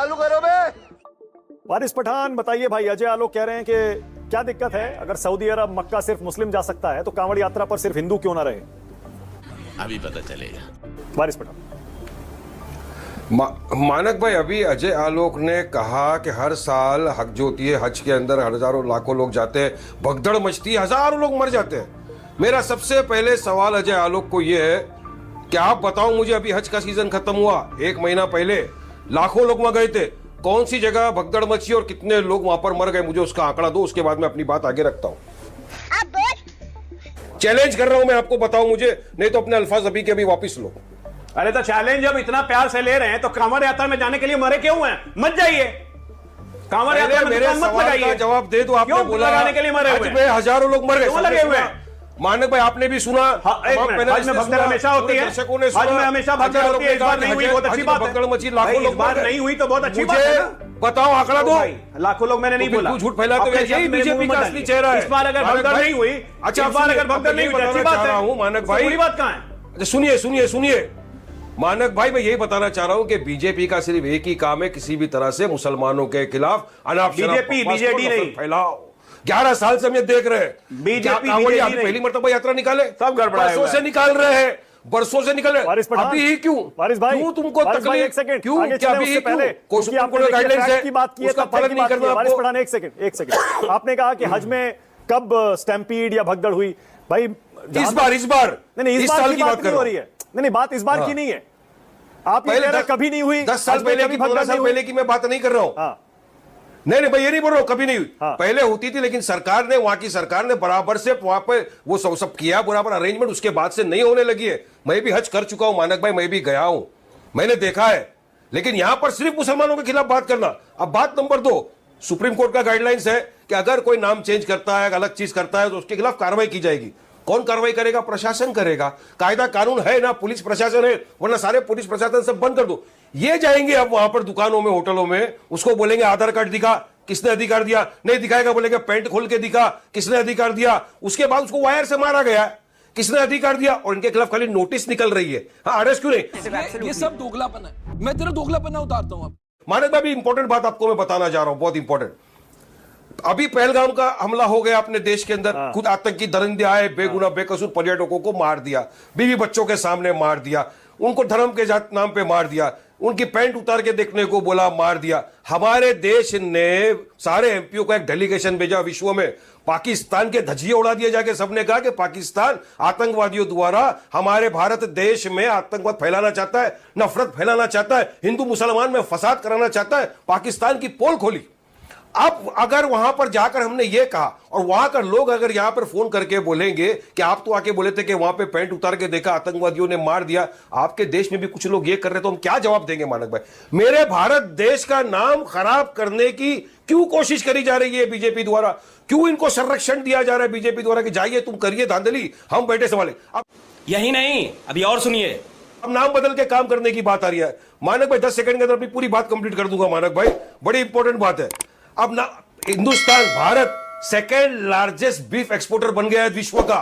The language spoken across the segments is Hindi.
चालू करो बे। वारिस पठान बताइए भाई, अजय आलोक कह रहे हैं कि क्या दिक्कत है अगर सऊदी अरब मक्का सिर्फ मुस्लिम जा सकता है तो कांवड़ यात्रा पर सिर्फ हिंदू क्यों ना रहे? अभी पता चलेगा। वारिस पठान। मानक भाई, अभी अजय आलोक ने कहा कि हर साल हज जो होती है, हज के अंदर हजारों लाखों लोग जाते हैं, भगदड़ मचती है, हजारों लोग मर जाते हैं। मेरा सबसे पहले सवाल अजय आलोक को यह है कि आप बताओ मुझे, अभी हज का सीजन खत्म हुआ, 1 महीना पहले लाखों लोग वहां गए थे, कौन सी जगह भगदड़ मची और कितने लोग वहां पर मर गए, मुझे उसका आंकड़ा दो, उसके बाद मैं अपनी बात आगे रखता हूं। चैलेंज कर रहा हूं मैं, आपको बताओ मुझे, नहीं तो अपने अल्फाज अभी के अभी वापिस लो। अरे तो चैलेंज जब इतना प्यार से ले रहे हैं तो कांवड़ यात्रा में जाने के लिए मरे क्यों हैं? मत जाइए कांवड़ यात्रा में, मेरे सवाल का जवाब दे दो। आपने बोला लगाने के लिए मरे हुए हैं, हजारों लोग मर गए, लगे हुए हैं। मानक भाई आपने भी सुना, हज में भगदड़ हमेशा होती है, हज में हमेशा भगदड़ होती है, इस बार नहीं हुई, बहुत अच्छी बात है। भगदड़ मची, लाखों लोग बात नहीं हुई तो बहुत अच्छी बात है। बताओ आंकड़ा दो। लाखों लोग मैंने नहीं बोला, झूठ फैलाते हुए यही बीजेपी का असली चेहरा है। इस बार अगर भगदड़ नहीं हुई, अच्छा इस बार अगर भगदड़ नहीं हुई अच्छी बात है। मानक भाई, बुरी बात कहां है? सुनिए सुनिए सुनिए मानक भाई, मैं यही बताना चाह रहा हूं कि बीजेपी का सिर्फ एक ही काम है, किसी भी तरह से मुसलमानों के खिलाफ अनाप बीजेपी नहीं फैलाओ। 11 साल से हम ये देख रहे हैं, बीजेपी पहली मर्तबा यात्रा निकाले, सब गड़बड़ा बरसों से निकाल रहे हैं, बरसों से निकल रहे वारिस पठान, अभी क्यों? वारिस भाई, क्यों तुमको तकलीफ? एक सेकंड क्यों? आगे क्या चलें, अभी उससे पहले कोई सुप्रीम कोर्ट का गाइडलाइंस है, की बात की है, उसका तब पालन की नहीं बात करना की है। वारिस आपको? पठान एक सेकंड आपने कहा कि हज में कब स्टैम्पीड या भगदड़ हुई भाई? इस बार नहीं, इस साल बार की बात नहीं हो रही है। नहीं, बात इस बार की नहीं है। आप ये कह रहे हैं कभी नहीं हुई, 10 साल पहले की, 15 साल पहले की मैं बात नहीं कर रहा हूं। नहीं भाई, ये नहीं बोल रहा हूं कभी नहीं हुई, पहले होती थी, लेकिन सरकार ने, वहां की सरकार ने बराबर से वहां पे वो सब किया, बराबर अरेंजमेंट, उसके बाद से नहीं होने लगी है। मैं भी हज कर चुका हूं मानक भाई, मैं भी गया हूं, मैंने देखा है। लेकिन यहां पर सिर्फ मुसलमानों के खिलाफ बात करना। अब बात नंबर 2, सुप्रीम कोर्ट का गाइडलाइंस है कि अगर कोई नाम चेंज करता है, अलग चीज करता है, तो उसके खिलाफ कार्रवाई की जाएगी। कौन कार्रवाई करेगा? प्रशासन करेगा। कायदा कानून है ना, पुलिस प्रशासन है, वरना सारे पुलिस प्रशासन सब बंद कर दो। ये जाएंगे अब वहां पर दुकानों में, होटलों में, उसको बोलेंगे आधार कार्ड दिखा, किसने अधिकार दिया? नहीं दिखाएगा, बोलेंगे पैंट खोल के दिखा, किसने अधिकार दिया? उसके बाद उसको वायर से मारा गया, किसने अधिकार दिया? और इनके खिलाफ खाली नोटिस निकल रही है। हाँ, अरेस्ट क्यों नहीं? ये सब दोगलापन है। मैं तेरा दोगलापन उतारता हूं। मानक भाई, इंपॉर्टेंट बात आपको मैं बताना जा रहा हूं, बहुत इंपॉर्टेंट। अभी पहलगाम का हमला हो गया अपने देश के अंदर, खुद आतंकी दरिंदे आए, बेगुनाह बेकसूर पर्यटकों को मार दिया, बीवी बच्चों के सामने मार दिया, उनको धर्म के नाम पे मार दिया, उनकी पैंट उतार के देखने को बोला, मार दिया। हमारे देश ने सारे एमपीओ का एक डेलीगेशन भेजा विश्व में, पाकिस्तान के धजिए उड़ा दिए जाके, सबने कहा कि पाकिस्तान आतंकवादियों द्वारा हमारे भारत देश में आतंकवाद फैलाना चाहता है, नफरत फैलाना चाहता है, हिंदू मुसलमान में फसाद कराना चाहता है, पाकिस्तान की पोल खोली। अब अगर वहां पर जाकर हमने ये कहा और वहां का लोग अगर यहां पर फोन करके बोलेंगे कि आप तो आके बोले थे कि वहां पे पैंट उतार के देखा, आतंकवादियों ने मार दिया, आपके देश में भी कुछ लोग ये कर रहे, तो हम क्या जवाब देंगे मानक भाई? मेरे भारत देश का नाम खराब करने की क्यों कोशिश करी जा रही है बीजेपी द्वारा? क्यों इनको संरक्षण दिया जा रहा है बीजेपी द्वारा कि जाइए तुम करिए धांधली, हम बैठे संभाले? अब यही नहीं, अभी और सुनिए, अब नाम बदल के काम करने की बात आ रही है। मानक भाई 10 सेकंड के अंदर अपनी पूरी बात कंप्लीट कर दूंगा मानक भाई, बड़ी इंपॉर्टेंट बात है। अब ना Hindustan, Bharat second largest beef exporter बन गया है विश्व का,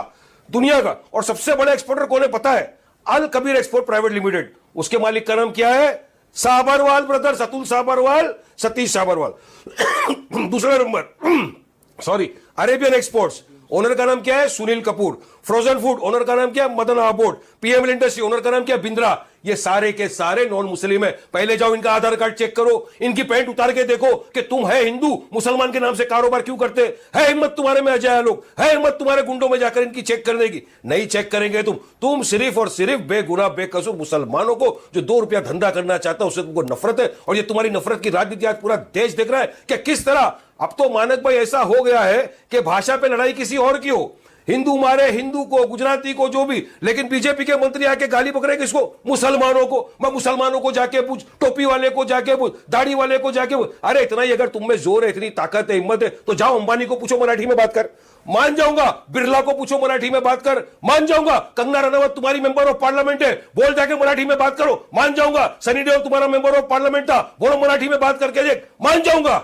दुनिया का। और सबसे बड़ा एक्सपोर्टर कौन है पता है? अल कबीर एक्सपोर्ट प्राइवेट लिमिटेड। उसके मालिक का नाम क्या है? साबरवाल ब्रदर्स, अतुल साबरवाल, सतीश साबरवाल। दूसरा number sorry, Arabian exports, owner का नाम क्या है? Sunil Kapoor. Frozen food, owner का नाम क्या है? मदन आबोड। पीएमएल इंडस्ट्री, ओनर का नाम क्या है? बिंद्रा। ये सारे के सारे नॉन मुस्लिम है। पहले जाओ इनका आधार कार्ड चेक करो, इनकी पैंट उतार के देखो कि तुम है हिंदू, मुसलमान के नाम से कारोबार क्यों करते है? हिम्मत तुम्हारे में अजय आलोक, है हिम्मत तुम्हारे गुंडों में जाकर इनकी चेक करने की? नहीं चेक करेंगे तुम सिर्फ और सिर्फ बेगुनाह बेकसूर मुसलमानों को जो 2 रुपया धंधा करना चाहता है उससे तुमको नफरत है। और ये तुम्हारी नफरत की राजनीति आज पूरा देश देख रहा है कि किस तरह अब तो मानक भाई ऐसा हो गया है कि भाषा पे लड़ाई किसी और की हो, हिंदू मारे हिंदू को, गुजराती को, जो भी, लेकिन बीजेपी के मंत्री आके गाली पकड़े किसको? मुसलमानों को। मैं मुसलमानों को जाके पूछ, टोपी वाले को जाके पूछ, दाढ़ी वाले को जाके पूछ। अरे इतना ही अगर तुम में जोर है, इतनी ताकत है, हिम्मत है, तो जाओ अंबानी को पूछो मराठी में बात कर, मान जाऊंगा। बिरला को पूछो मराठी में बात कर, मान जाऊंगा। कंगना रनावत तुम्हारी मेंबर ऑफ पार्लियामेंट है, बोल जाके मराठी में बात करो, मान जाऊंगा। सनी देओल तुम्हारा मेंबर ऑफ पार्लियामेंट था, बोलो मराठी में बात करके देख, मान जाऊंगा।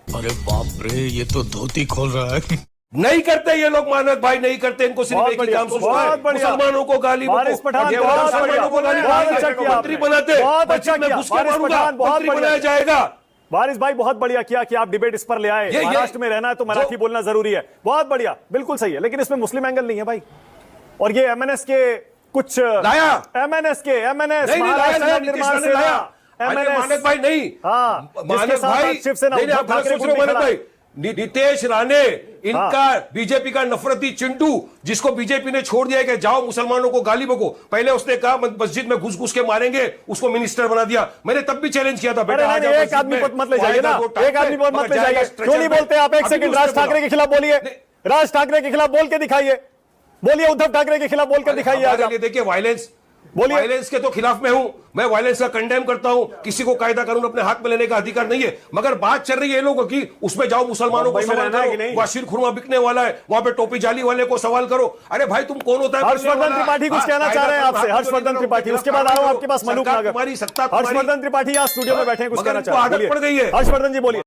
अरे बाप रे, ये तो धोती खोल रहा है। नहीं करते ये लोग, मानक भाई नहीं करते, इनको सिर्फ बहुत एक ही बढ़िया, काम सोचना बहुत है, बढ़िया। मुसलमानों को गाली वारिस पठान, ये बहुत मुसलमानों बढ़िया, को गाली बहुत अच्छा किया मंत्री आपने। बनाते, बहुत अच्छा मस्जिद में किया, घुस के वारिस मारूंगा, पठान, बहुत मंत्री बढ़िया। बनाया जाएगा। वारिस भाई बहुत बढ़िया किया कि आप डिबेट इस पर ले आए। ये- महाराष्ट्र में रहना है तो मराठी जो- बोलना जरूरी है, बहुत बढ़िया, बिल्कुल सही है, लेकिन इसमें मुस्लिम एंगल नहीं है भाई। और ये एमएनएस के कुछ लाया एमएनएस नहीं महाराष्ट्र लाया, निर्माण नीतीश से लाया। लाया अरे MNS। मानक भाई नहीं, हाँ, जिसके मानक साथ भाई आज शिवसेना नहीं, उद्धव आप गलत ठाकरे सोच को रहे हो भी मानक खिला- भाई। नीतीश राणे इनका बीजेपी का नफरती चिंटू, जिसको बीजेपी ने छोड़ दिया है कि जाओ मुसलमानों को गाली बको। पहले उसने कहा मस्जिद में घुस घुस के मारेंगे, उसको मिनिस्टर बना दिया। मैंने तब भी चैलेंज किया था, बेटा अरे आ नहीं, जाओ एक आदमी मस्जिद पर में, मत ले जाइए ना, वो टाइप एक आदमी पर मगर मत ले जाएगा जाइए। स्ट्रेचर क्यों नहीं में। बोलते आप? एक अभी सेकंड, उसने राज ठाकरे बोला। के खिलाफ बोलिए, राज ठाकरे के खिलाफ बोल के दिखाइए, बोलिए उद्धव ठाकरे के खिलाफ बोलकर दिखाइए आज हमारे आप। लिए देखिए वायलेंस, बोलिए। वायलेंस के तो खिलाफ मैं हूं, मैं वायलेंस का कंडेम करता हूं, किसी को कायदा कानून अपने हाथ में लेने का अधिकार नहीं है। मगर बात चल रही है लोगों की, उसमें जाओ मुसलमानों को मुंबई में सवाल रहना है कि करो, नहीं? वहां शीर खुरमा बिकने वाला है, वहां पे टोपी जाली वाले को सवाल करो। अरे भाई तुम कौन होता है? हर्षवर्धन त्रिपाठी कुछ कहना चाह रहे हैं आपसे, हर्षवर्धन त्रिपाठी। उसके बाद आ रहा हूं आपके पास मलूक नागर। तुम्हारी सत्ता हर्षवर्धन त्रिपाठी आज स्टूडियो में बैठे हैं, कुछ मगर कहना इनको चाह रहे हैं, आदत बोलिए। पड़ गई है। हर्षवर्धन जी बोलिए।